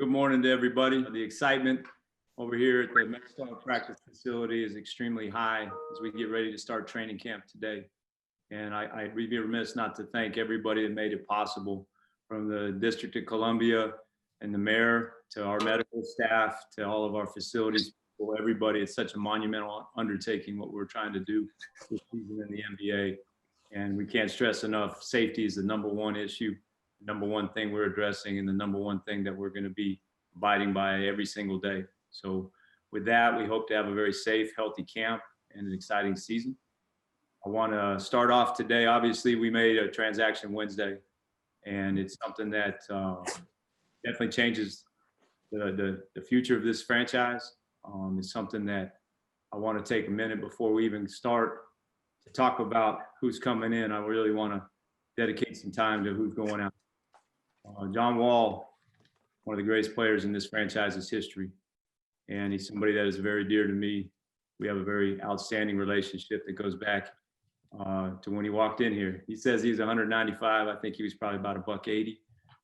Good morning to everybody. The excitement over here at the Mexico practice facility is extremely high as we get ready to start training camp today. And I'd be remiss not to thank everybody that made it possible, from the District of Columbia and the mayor to our medical staff to all of our facilities people, everybody. It's such a monumental undertaking what we're trying to do this season in the NBA. And we can't stress enough, safety is the number one issue, number one thing we're addressing, and the number one thing that we're going to be abiding by every single day. So with that, we hope to have a very safe, healthy camp and an exciting season. I want to start off today. Obviously, we made a transaction Wednesday, and it's something that definitely changes the future of this franchise. It's something that I want to take a minute before we even start to talk about who's coming in. I really want to dedicate some time to who's going out. John Wall, one of the greatest players in this franchise's history, and he's somebody that is very dear to me. We have a very outstanding relationship that goes back to when he walked in here. He says he's 195. I think he was probably about $180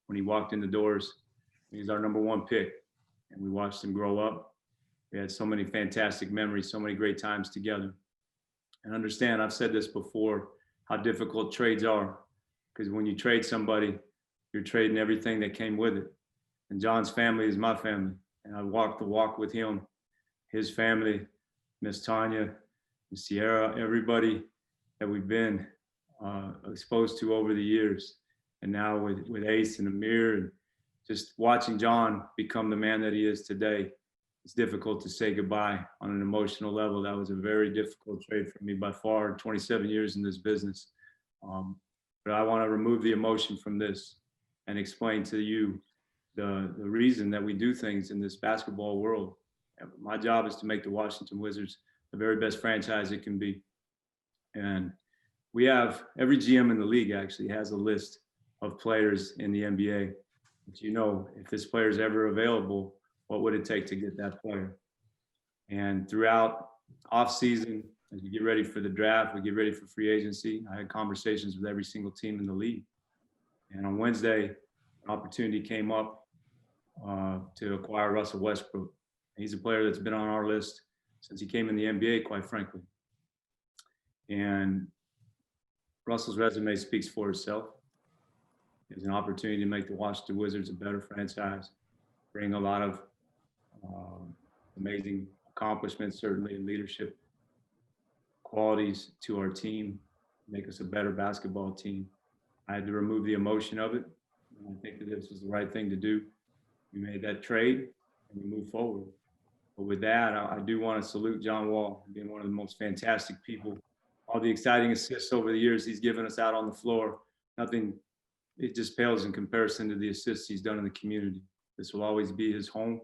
when he walked in the doors. He's our number one pick, and we watched him grow up. We had so many fantastic memories, so many great times together. And understand, I've said this before, how difficult trades are, because when you trade somebody, you're trading everything that came with it. And John's family is my family, and I walked the walk with him, his family, Miss Tanya, Miss Sierra, everybody that we've been exposed to over the years. And now with Ace and Amir, and just watching John become the man that he is today, it's difficult to say goodbye on an emotional level. That was a very difficult trade for me by far, 27 years in this business. But I want to remove the emotion from this and explain to you the reason that we do things in this basketball world. My job is to make the Washington Wizards the very best franchise it can be. And we have, every GM in the league actually has a list of players in the NBA. But you know, if this player is ever available, what would it take to get that player? And throughout off season, as we get ready for the draft, we get ready for free agency, I had conversations with every single team in the league. And on Wednesday, an opportunity came up to acquire Russell Westbrook. He's a player that's been on our list since he came in the NBA, quite frankly. And Russell's resume speaks for itself. It's an opportunity to make the Washington Wizards a better franchise, bring a lot of amazing accomplishments, certainly in leadership qualities to our team, make us a better basketball team. I had to remove the emotion of it. And I think that this was the right thing to do. We made that trade and we moved forward. But with that, I do want to salute John Wall, being one of the most fantastic people. All the exciting assists over the years he's given us out on the floor, nothing, it just pales in comparison to the assists he's done in the community. This will always be his home.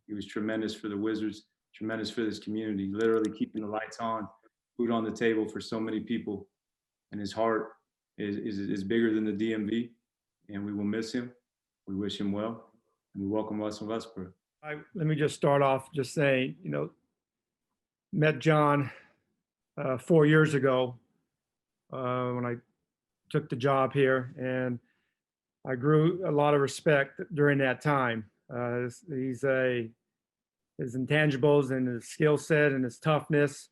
He was tremendous for the Wizards, tremendous for this community, literally keeping the lights on, food on the table for so many people. And his heart is bigger than the DMV, and we will miss him. We wish him well, and we welcome Russell Westbrook. Let me just start off just saying, met John 4 years ago when I took the job here, and I grew a lot of respect during that time. His intangibles and his skill set and his toughness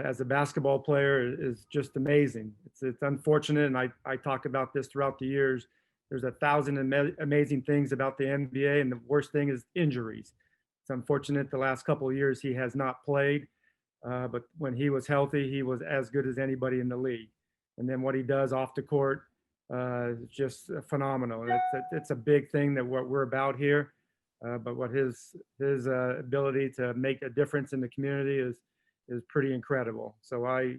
as a basketball player is just amazing. It's unfortunate, and I talk about this throughout the years. There's 1,000 amazing things about the NBA, and the worst thing is injuries. It's unfortunate the last couple of years he has not played, but when he was healthy, he was as good as anybody in the league. And then what he does off the court is just phenomenal. It's a big thing that what we're about here, but what his ability to make a difference in the community is pretty incredible. So I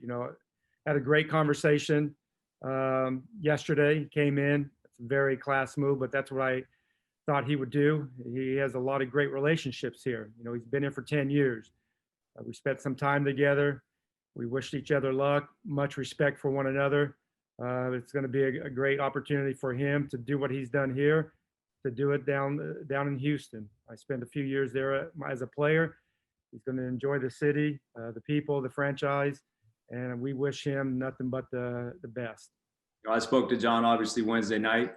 had a great conversation yesterday. He came in. It's a very class move, but that's what I thought he would do. He has a lot of great relationships here. He's been here for 10 years. We spent some time together. We wished each other luck, much respect for one another. It's going to be a great opportunity for him to do what he's done here, to do it down in Houston. I spent a few years there as a player. He's going to enjoy the city, the people, the franchise, and we wish him nothing but the best. I spoke to John obviously Wednesday night,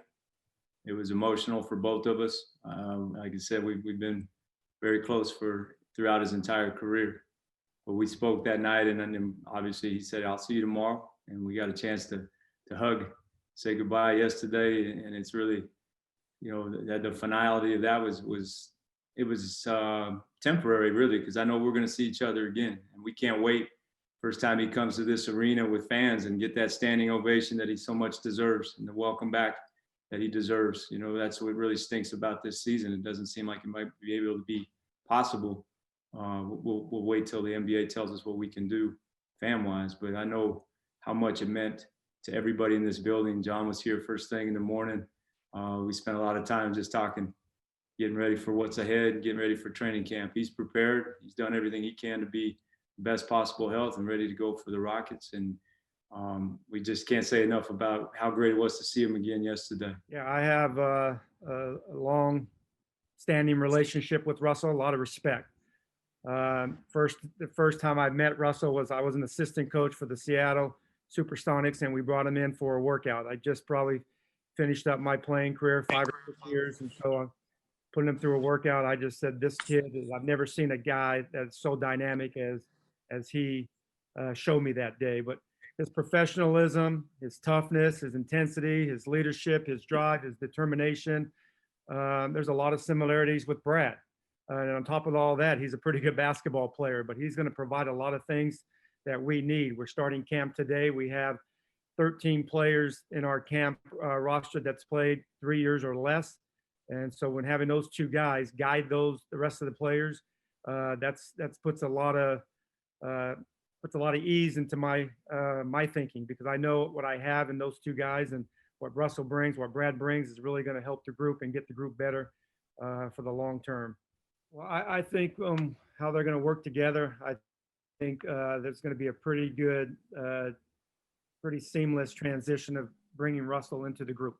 It was emotional for both of us. Like I said, we've been very close throughout his entire career. But we spoke that night, and then obviously he said, "I'll see you tomorrow." And we got a chance to hug, say goodbye yesterday, and it's really, the finality of that was temporary, really, because I know we're going to see each other again, and we can't wait. First time he comes to this arena with fans and get that standing ovation that he so much deserves, and the welcome back that he deserves. That's what really stinks about this season. It doesn't seem like it might be able to be possible. We'll wait till the NBA tells us what we can do fan-wise, but I know how much it meant to everybody in this building. John was here first thing in the morning. We spent a lot of time just talking, getting ready for what's ahead, getting ready for training camp. He's prepared. He's done everything he can to be the best possible health and ready to go for the Rockets. And we just can't say enough about how great it was to see him again yesterday. Yeah, I have a long standing relationship with Russell, a lot of respect. The first time I met Russell I was an assistant coach for the Seattle Supersonics, and we brought him in for a workout. I just probably finished up my playing career 5 or 6 years, and so I'm putting him through a workout. I just said, this kid I've never seen a guy that's so dynamic as he showed me that day. But his professionalism, his toughness, his intensity, his leadership, his drive, his determination. There's a lot of similarities with Brad. And on top of all that, he's a pretty good basketball player, but he's going to provide a lot of things that we need. We're starting camp today. We have 13 players in our camp roster that's played 3 years or less. And so when having those two guys guide the rest of the players, that's puts a lot of ease into my thinking, because I know what I have in those two guys, and what Russell brings, what Brad brings is really going to help the group and get the group better for the long term. Well, I think how they're going to work together, I think there's going to be a pretty good, pretty seamless transition of bringing Russell into the group.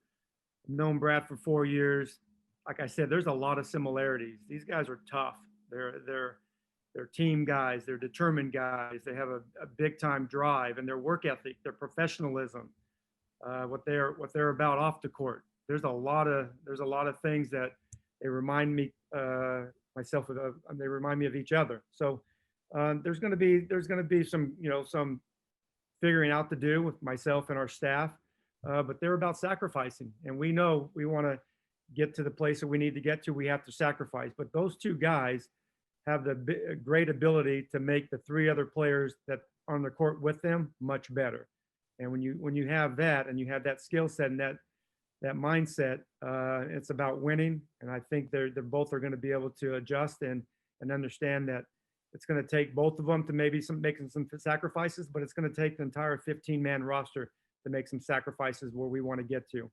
I've known Brad for 4 years. Like I said, there's a lot of similarities. These guys are tough. They're team guys. They're determined guys. They have a big time drive, and their work ethic, their professionalism, what they're about off the court. There's a lot of things that they remind me myself of. They remind me of each other. So there's going to be some figuring out to do with myself and our staff, but they're about sacrificing, and we know we want to get to the place that we need to get to. We have to sacrifice, but those two guys have the great ability to make the 3 other players that are on the court with them much better. And when you have that, and you have that skill set and that mindset, it's about winning. And I think they're both are going to be able to adjust and understand that it's going to take both of them to maybe making some sacrifices, but it's going to take the entire 15-man roster to make some sacrifices where we want to get to.